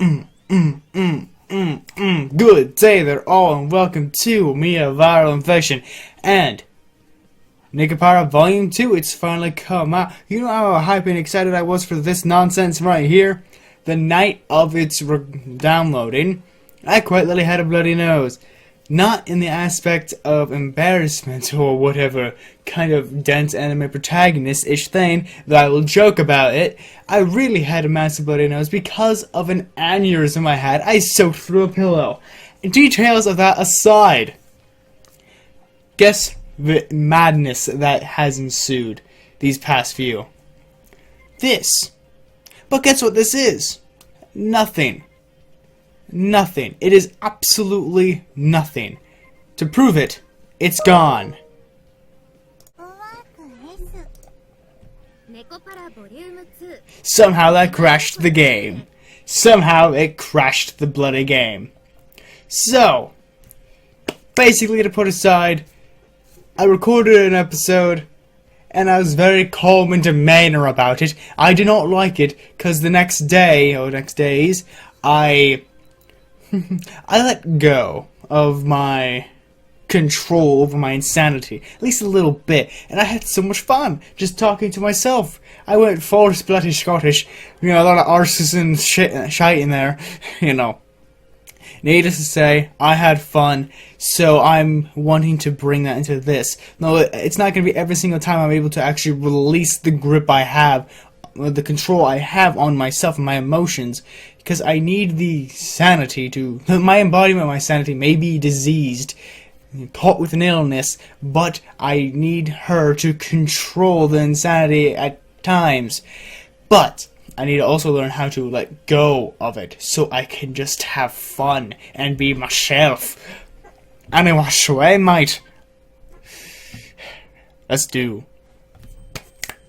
Good day there all, and welcome to me, AViralInfection, and Nekos-Nekopara Volume 2. It's finally come out. You know how hyped and excited I was for this nonsense right here? The night of its downloading, I quite literally had a bloody nose. Not in the aspect of embarrassment or whatever kind of dense anime protagonist-ish thing, though I will joke about it. I really had a massive bloody nose because of an aneurysm I had. I soaked through a pillow. Details of that aside, guess the madness that has ensued these past few. This. But guess what this is? Nothing. Nothing. It is absolutely nothing. To prove it, it's gone. Somehow that crashed the game. Somehow it crashed the bloody game. So, basically to put aside, I recorded an episode and I was very calm and demeanor about it. I did not like it because the next day, or next days, I let go of my control over my insanity, at least a little bit, and I had so much fun just talking to myself. I went full bloody Scottish, a lot of arses and shite in there, Needless to say, I had fun, so I'm wanting to bring that into this. No, it's not going to be every single time I'm able to actually release the grip I have, the control I have on myself and my emotions, because I need the sanity to... My embodiment of my sanity may be diseased, caught with an illness, but I need her to control the insanity at times. But I need to also learn how to let go of it, so I can just have fun and be myself. Anyway, mate. Let's do.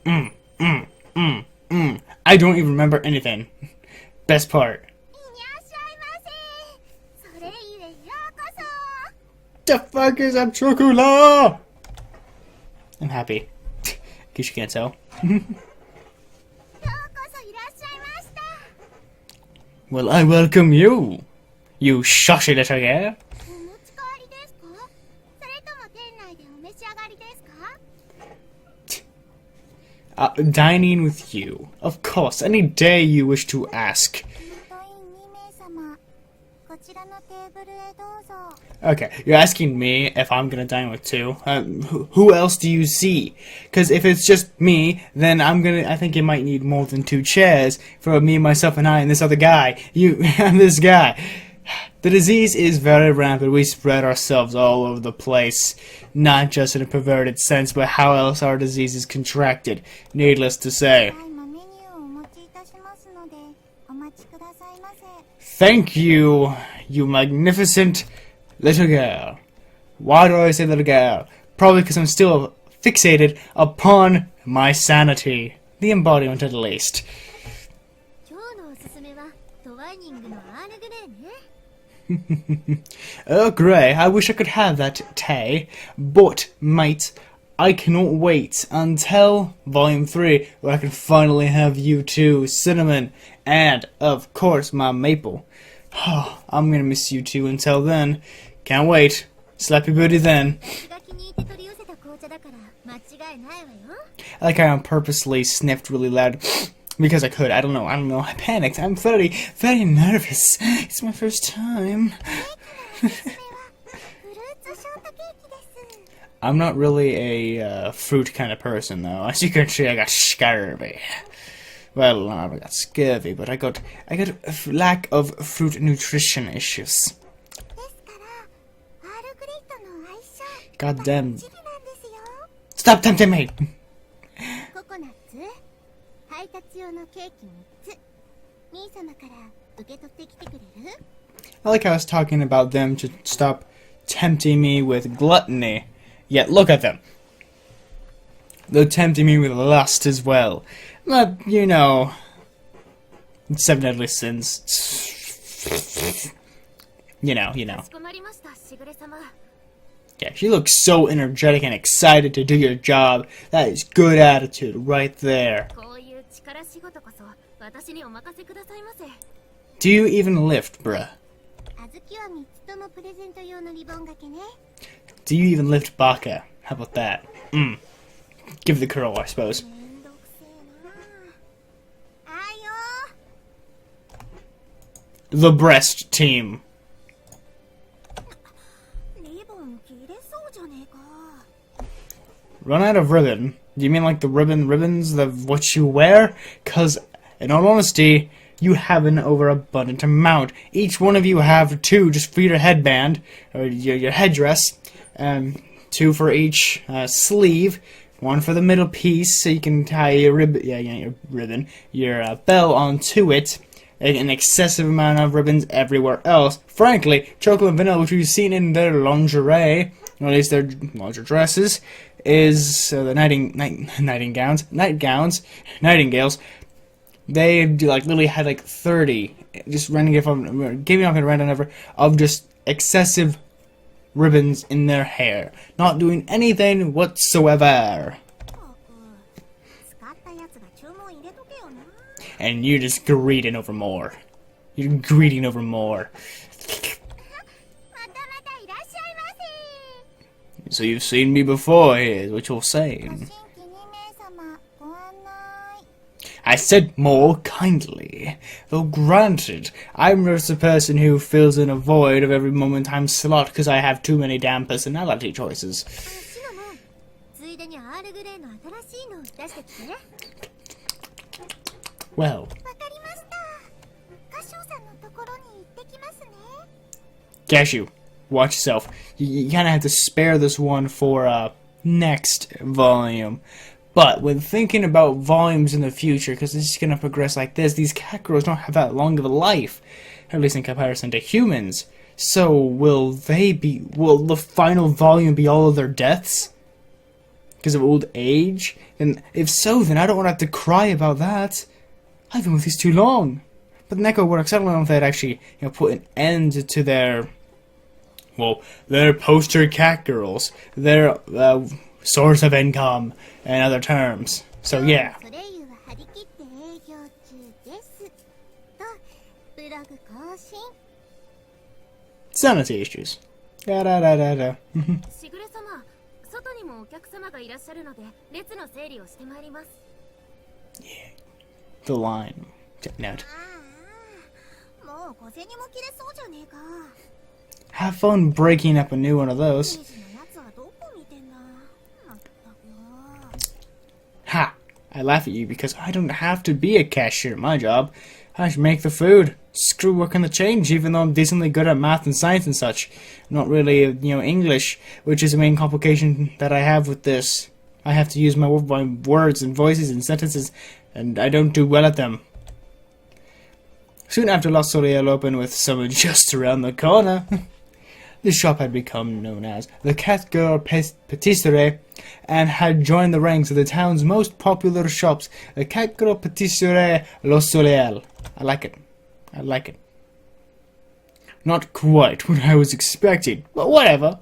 I don't even remember anything. Best part. The fuck is up, chocolate? I'm happy. In case you can't tell. Well, I welcome you, you shushy little girl. Dining with you. Of course, any day you wish to ask. Okay, you're asking me if I'm gonna dine with two. Who else do you see? Because if it's just me, then I think you might need more than two chairs for me, myself, and I, and this other guy. You and this guy. The disease is very rampant. We spread ourselves all over the place. Not just in a perverted sense, but how else our disease is contracted. Needless to say. Thank you, you magnificent little girl. Why do I say little girl? Probably because I'm still fixated upon my sanity. The embodiment at least. Oh, Grey, I wish I could have that tea, but, mate, I cannot wait until Volume 3, where I can finally have you too, Cinnamon, and, of course, my Maple. I'm gonna miss you too until then. Can't wait. Slap your booty then. I like how I purposely sniffed really loud. Because I could. I don't know. I panicked. I'm very, very nervous. It's my first time. I'm not really a fruit kind of person, though. As you can see, I got scurvy. Well, I never got scurvy, but I got a lack of fruit nutrition issues. God damn. Stop tempting me! I like how I was talking about them to stop tempting me with gluttony. Yet look at them. They're tempting me with lust as well. But, 7 deadly sins. You know. Yeah, she looks so energetic and excited to do your job. That is good attitude right there. Do you even lift, bruh? Do you even lift Baka? How about that? Give the curl, I suppose. The breast team. Run out of ribbon? Do you mean like the ribbons of what you wear? Cause, in all honesty, you have an overabundant amount. Each one of you have 2 just for your headband, or your headdress, 2 for each sleeve, 1 for the middle piece, so you can tie your ribbon, your bell onto it. An excessive amount of ribbons everywhere else. Frankly, Chocolate and Vanilla, which we've seen in their lingerie, or at least their larger dresses, is the nightingales. They literally had like 30, just giving off a random number of just excessive ribbons in their hair, not doing anything whatsoever. And you're just greeding over more. You're greeding over more. So you've seen me before, is what you're saying. I said more kindly. Though granted, I'm just a person who fills in a void of every moment time slot because I have too many damn personality choices. Well. Cashew, watch yourself. You kind of have to spare this one for next volume. But when thinking about volumes in the future, because this is going to progress like this, these cat girls don't have that long of a life, at least in comparison to humans. So will the final volume be all of their deaths? Because of old age? And if so, then I don't want to have to cry about that. I've been with these too long. But Neko works. I don't know if they'd actually, put an end to their poster cat girls, their source of income, and other terms. So yeah. Sanity issues. Yeah. The line. Note. Have fun breaking up a new one of those. Ha! I laugh at you because I don't have to be a cashier at my job. I should make the food. Screw working the change, even though I'm decently good at math and science and such. Not really, English, which is the main complication that I have with this. I have to use my words and voices and sentences, and I don't do well at them. Soon after La Soleil opened with summer just around the corner, the shop had become known as the Cat Girl Patisserie and had joined the ranks of the town's most popular shops, the Cat Girl Patisserie Le Soleil. I like it. Not quite what I was expecting, but whatever.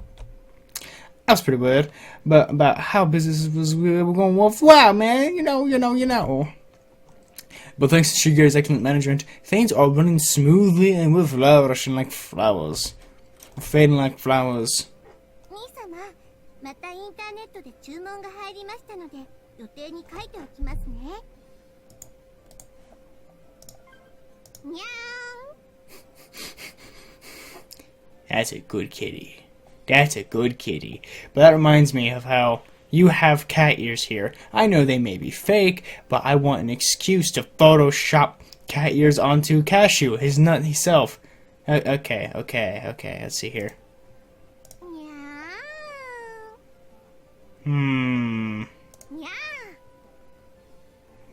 That's pretty weird. But about how business was going wow, man, you know. But thanks to Shigure's excellent management, things are running smoothly and we're flourishing like flowers. Fading like flowers. That's a good kitty. That's a good kitty. But that reminds me of how you have cat ears here. I know they may be fake, but I want an excuse to Photoshop cat ears onto Cashew, his nut himself. Okay, let's see here.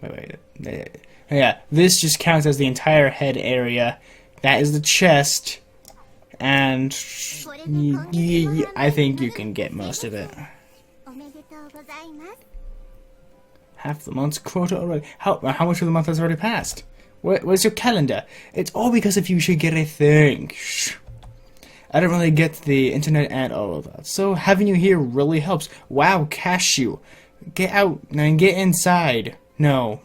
Wait. Yeah, this just counts as the entire head area. That is the chest. And I think you can get most of it. Half the month's quota already. How much of the month has already passed? Where's your calendar? It's all because of you should get a thing. I don't really get the internet and all of that. So having you here really helps. Wow, Cashew. Get out and get inside. No.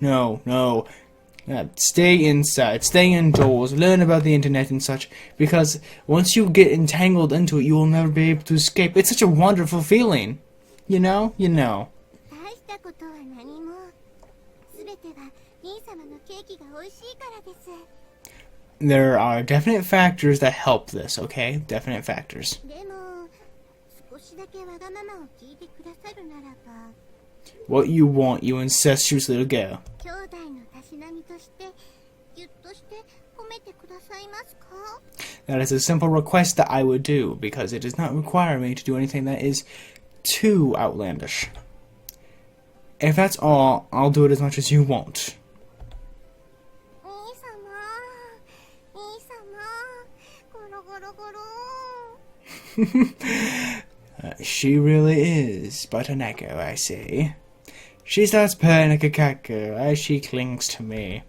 Stay inside, stay indoors, learn about the internet and such, because once you get entangled into it, you will never be able to escape. It's such a wonderful feeling. You know? You know. There are definite factors that help this, okay? Definite factors. What you want, you incestuous little girl. That is a simple request that I would do, because it does not require me to do anything that is too outlandish. If that's all, I'll do it as much as you want. She really is but an echo, I see. She starts purring like a cackle as she clings to me.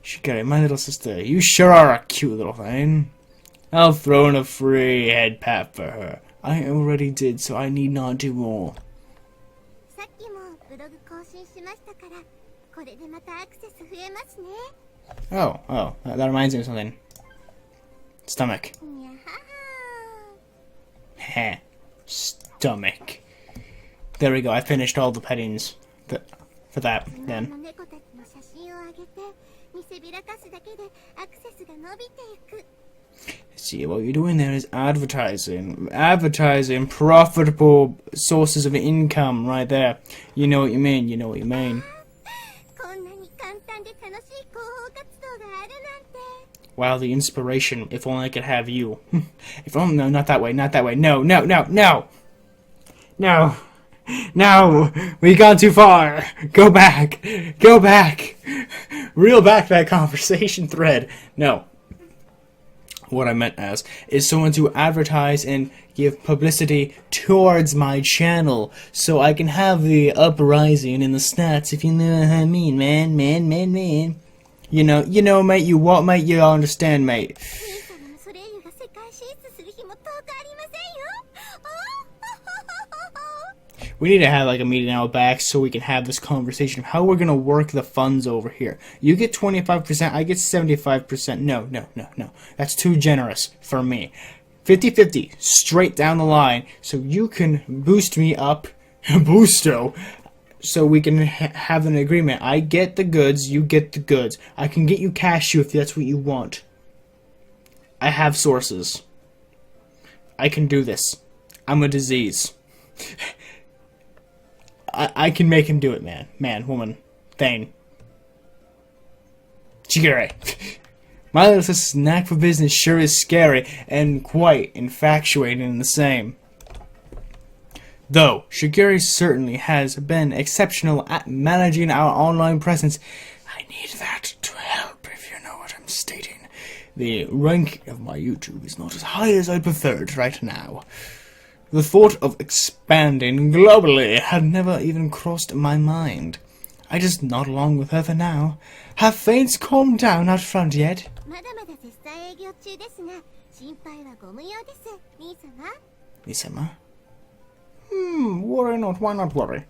Shigure, my little sister, you sure are a cute little thing. I'll throw in a free head pat for her. I already did, so I need not do more. Oh, that reminds me of something. Stomach. Heh. Stomach. There we go, I finished all the pettings for that, then. See, what you're doing there is advertising. Advertising, profitable sources of income right there. You know what you mean, you know what you mean. Wow, the inspiration. If only I could have you. If only, no, not that way, not that way. No, no, no, no! No! No! We've gone too far! Go back! Go back! Reel back that conversation thread. No. What I meant as is someone to advertise and give publicity towards my channel so I can have the uprising in the stats, if you know what I mean, man. You know, mate, you what, mate? You understand, mate. We need to have like a meeting out back so we can have this conversation of how we're gonna work the funds over here. You get 25%, I get 75%. No. That's too generous for me. 50-50, straight down the line, so you can boost me up, boosto, so we can have an agreement. I get the goods, you get the goods. I can get you cashew if that's what you want. I have sources. I can do this. I'm a disease. I can make him do it, man. Man, woman, thing. Shigure. My little sister's knack for business sure is scary and quite infatuating in the same. Though Shigure certainly has been exceptional at managing our online presence, I need that to help, if you know what I'm stating. The rank of my YouTube is not as high as I preferred right now. The thought of expanding globally had never even crossed my mind. I just nod along with her for now. Have things calmed down out front yet? Misama? Worry not, why not worry?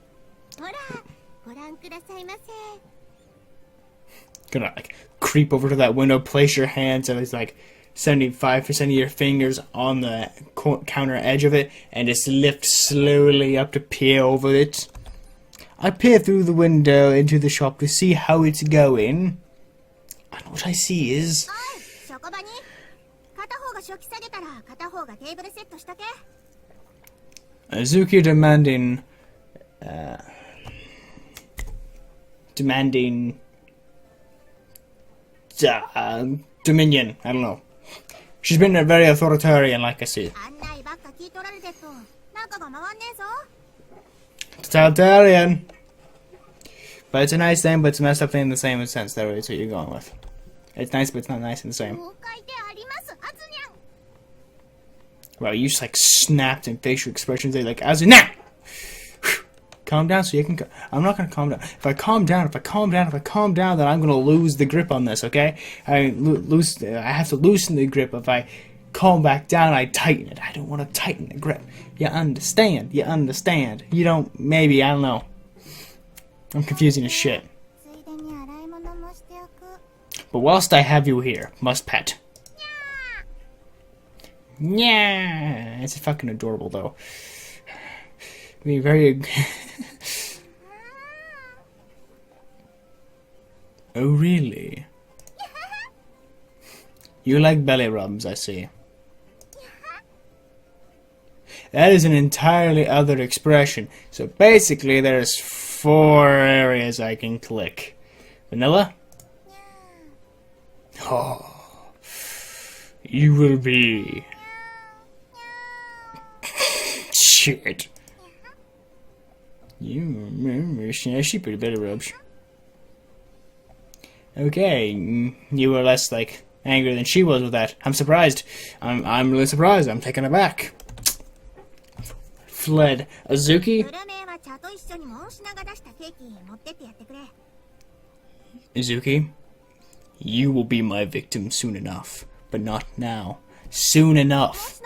Gonna like creep over to that window, place your hands and it's like 75% of your fingers on the counter edge of it, and just lift slowly up to peer over it. I peer through the window into the shop to see how it's going, and what I see is Azuki demanding dominion. I don't know. She's been very authoritarian, like I see. Totalitarian. But it's a nice thing, but it's a messed up thing in the same sense. That is what you're going with. It's nice, but it's not nice in the same. Well, you just like snapped in facial expressions. They like, as in now. Calm down, so you can. I'm not gonna calm down. If I calm down, then I'm gonna lose the grip on this. Okay? I have to loosen the grip. If I calm back down, I tighten it. I don't want to tighten the grip. You understand? You understand? You don't? Maybe I don't know. I'm confusing as shit. But whilst I have you here, must pet. Yeah, it's fucking adorable though. Being very. Oh really? You like belly rubs, I see. That is an entirely other expression. So basically, there's 4 areas I can click. Vanilla? Oh, you will be. Shit. She pretty belly rubs. Okay, you were less like angry than she was with that. I'm surprised. I'm really surprised. I'm taken aback. Fled. Azuki? Azuki, you will be my victim soon enough, but not now. Soon enough.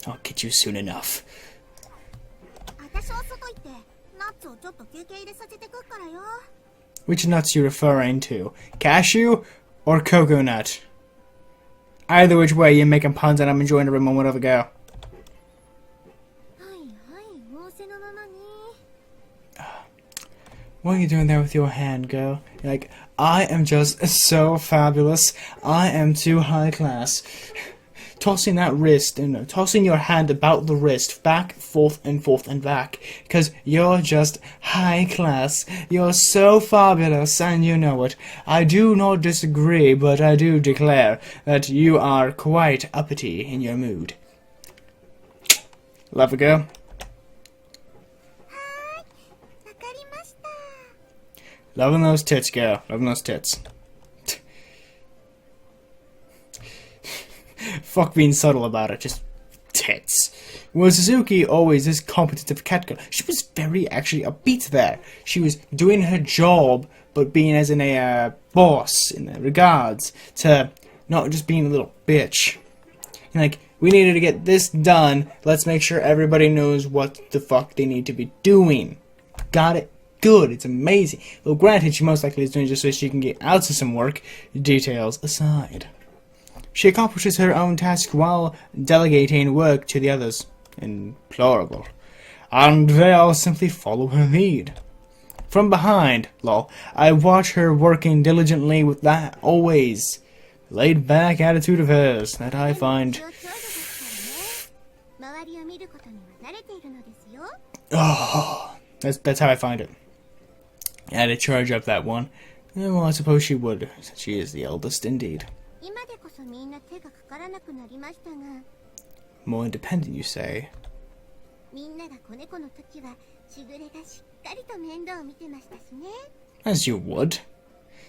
I'll get you soon enough. Which nuts you referring to? Cashew or coconut? Either which way, you're making puns and I'm enjoying every moment of a go. What are you doing there with your hand, girl? You're like, I am just so fabulous. I am too high class. Tossing that wrist, tossing your hand about the wrist, back, forth, and back. Because you're just high class. You're so fabulous, and you know it. I do not disagree, but I do declare that you are quite uppity in your mood. Love a girl? Loving those tits, girl. Loving those tits. Fuck being subtle about it, just tits. Was Suzuki always this competitive cat girl? She was very actually upbeat there. She was doing her job, but being as in a boss in regards to not just being a little bitch. Like, we needed to get this done. Let's make sure everybody knows what the fuck they need to be doing. Got it? Good. It's amazing. Though granted, she most likely is doing just so she can get out to some work. Details aside. She accomplishes her own task while delegating work to the others. Implorable. And they all simply follow her lead. From behind, lol, I watch her working diligently with that always laid-back attitude of hers that I find... Oh, that's how I find it. I had to charge up that one. Well, I suppose she would, since she is the eldest indeed. More independent, you say? As you would.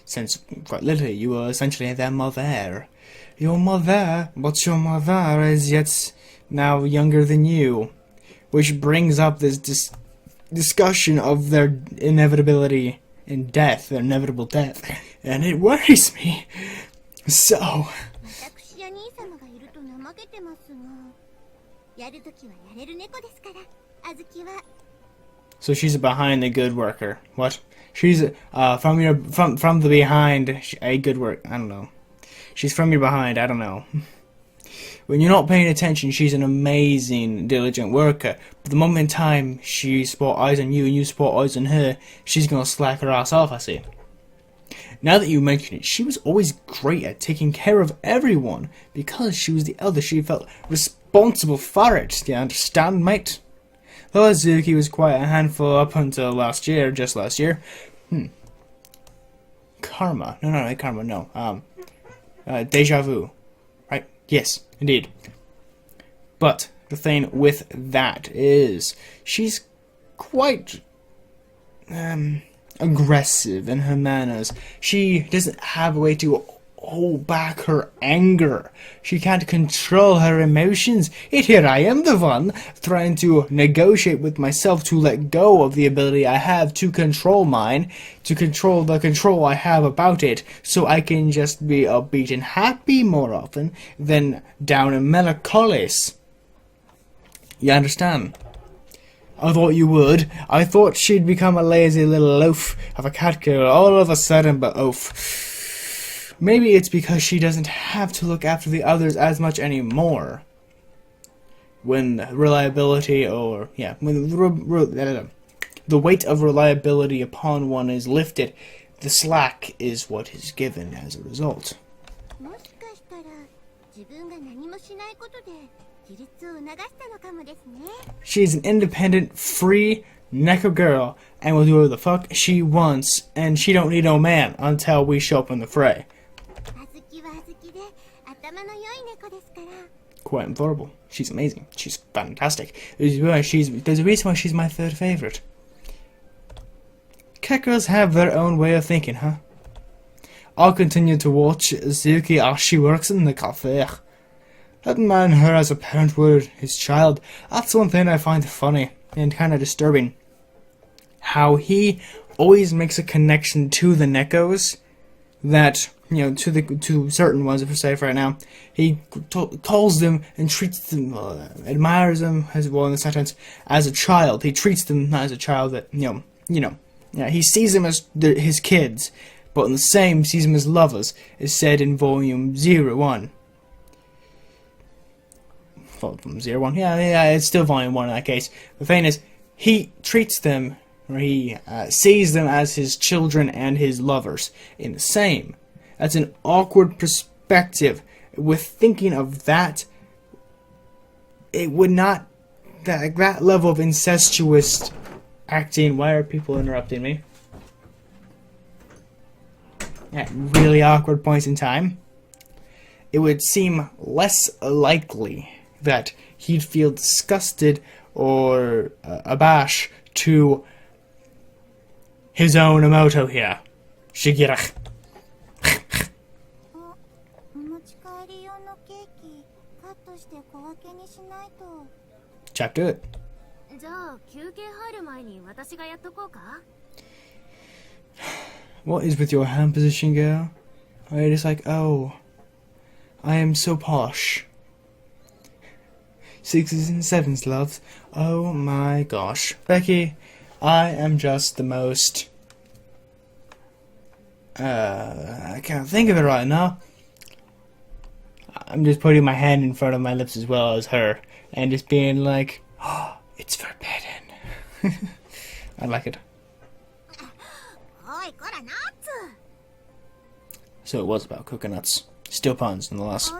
Since, quite literally, you were essentially their mother. Your mother, but your mother is yet now younger than you. Which brings up this discussion of their inevitability in death, their inevitable death. And it worries me. So... So she's a behind the good worker. What? She's from the behind a good work. I don't know. She's from your behind. I don't know. When you're not paying attention, she's an amazing, diligent worker. But the moment in time she spot eyes on you and you spot eyes on her, she's gonna slack her ass off. I see. Now that you mention it, she was always great at taking care of everyone because she was the elder. She felt responsible for it. Do you understand, mate? Though Azuki was quite a handful up until last year, just last year. Karma. No, karma, no. Deja vu. Right? Yes, indeed. But the thing with that is she's quite aggressive in her manners. She doesn't have a way to hold back her anger. She can't control her emotions. Yet here I am, the one trying to negotiate with myself to let go of the ability I have to control mine, to control the control I have about it, so I can just be upbeat and happy more often than down in melancholies. You understand? I thought you would. I thought she'd become a lazy little loaf of a cat girl all of a sudden, but oof. Maybe it's because she doesn't have to look after the others as much anymore. When reliability, or yeah, when the weight of reliability upon one is lifted, the slack is what is given as a result. She's an independent, free Neko girl, and will do whatever the fuck she wants, and she don't need no man until we show up in the fray. Quite adorable. She's amazing. She's fantastic. There's a reason why she's my third favorite. Cat girls have their own way of thinking, huh? I'll continue to watch Suki as she works in the cafe. Admire her as a parent would his child. That's one thing I find funny and kind of disturbing. How he always makes a connection to the Nekos that, you know, to certain ones, if we're safe right now. He calls them and treats them, admires them, as well in the sentence, as a child. He treats them not as a child that, yeah, he sees them as his kids, but in the same sees them as lovers, is said in volume 01. Volume 01? Yeah, it's still volume 1 in that case. The thing is, he treats them, or he sees them as his children and his lovers in the same. That's an awkward perspective. With thinking of that, it would not, that level of incestuous acting. Why are people interrupting me? At really awkward points in time, it would seem less likely that he'd feel disgusted or abashed to his own imouto here, Shigure. Chapter it. What is with your hand position, girl? Are you just like, oh, I am so posh. 6s and 7s, loves. Oh my gosh. Becky, I am just the most... I can't think of it right now. I'm just putting my hand in front of my lips as well as her, and just being like, oh, it's forbidden. I like it. So it was about coconuts. Still puns, nonetheless.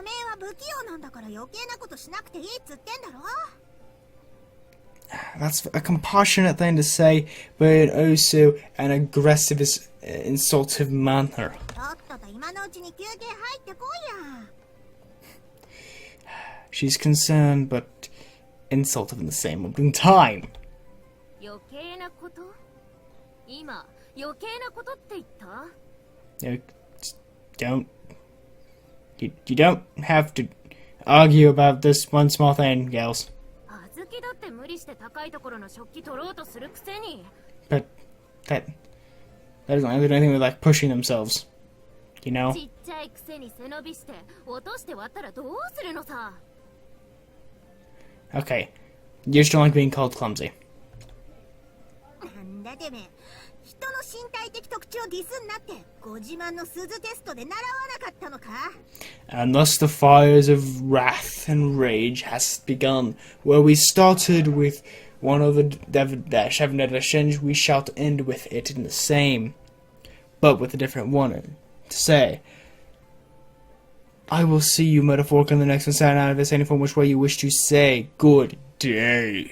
That's a compassionate thing to say, but also an aggressive, insultive manner. She's concerned, but insultive in the same moment in time. You don't have to argue about this one small thing, gals. But that doesn't have to do anything with like pushing themselves, you know? Okay, you just don't like being called clumsy. And thus the fires of wrath and rage has begun. Where we started with one of the 7 deadly sins, we shall end with it in the same, but with a different one to say. I will see you metaphorically in the next one. Sign out of this any form which way you wish to say good day.